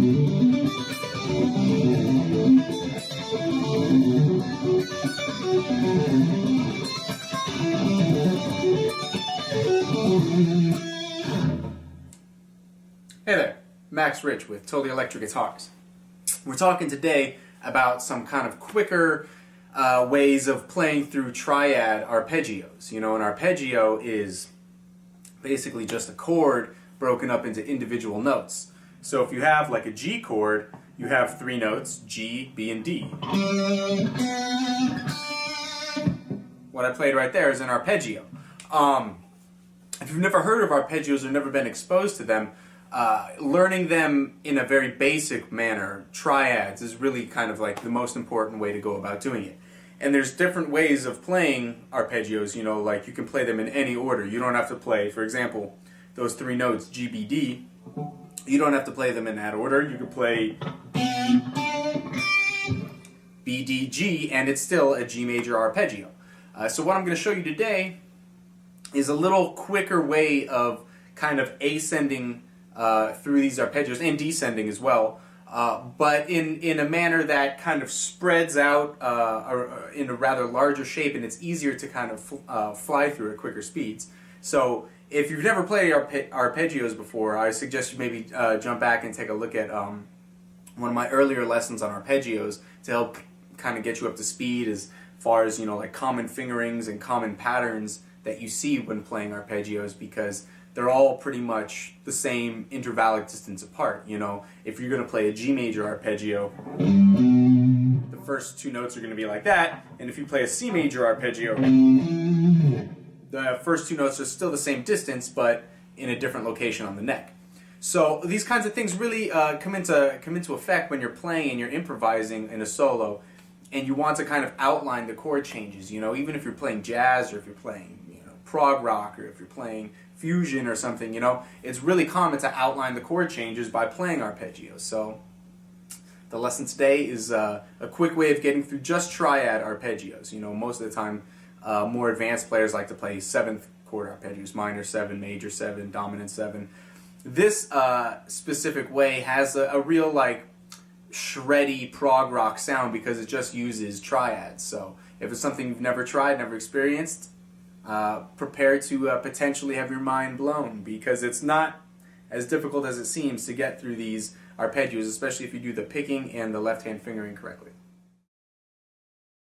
Hey there, Max Rich with Totally Electric Guitars. We're talking today about some kind of quicker ways of playing through triad arpeggios. You know, an arpeggio is basically just a chord broken up into individual notes. So if you have like a G chord, you have three notes, G, B, and D. What I played right there is an arpeggio. If you've never heard of arpeggios or never been exposed to them, learning them in a very basic manner, triads, is really kind of like the most important way to go about doing it. And there's different ways of playing arpeggios, you know, like you can play them in any order. You don't have to play, for example, those three notes, G, B, D, you don't have to play them in that order. You can play B, D, G, and it's still a G major arpeggio. So what I'm going to show you today is a little quicker way of kind of ascending through these arpeggios, and descending as well, but in a manner that kind of spreads out in a rather larger shape, and it's easier to kind of fly through at quicker speeds. So if you've never played arpeggios before, I suggest you maybe jump back and take a look at one of my earlier lessons on arpeggios to help kind of get you up to speed as far as, you know, like common fingerings and common patterns that you see when playing arpeggios, because they're all pretty much the same intervallic distance apart. You know, if you're going to play a G major arpeggio, the first two notes are going to be like that, and if you play a C major arpeggio, the first two notes are still the same distance, but in a different location on the neck. So these kinds of things really come into effect when you're playing and you're improvising in a solo, and you want to kind of outline the chord changes. You know, even if you're playing jazz, or if you're playing, you know, prog rock, or if you're playing fusion or something, you know, it's really common to outline the chord changes by playing arpeggios. So the lesson today is a quick way of getting through just triad arpeggios. You know, most of the time more advanced players like to play seventh chord arpeggios, minor 7, major 7, dominant 7. This specific way has a real like shreddy prog rock sound because it just uses triads. So if it's something you've never tried, never experienced, prepare to potentially have your mind blown, because it's not as difficult as it seems to get through these arpeggios, especially if you do the picking and the left hand fingering correctly.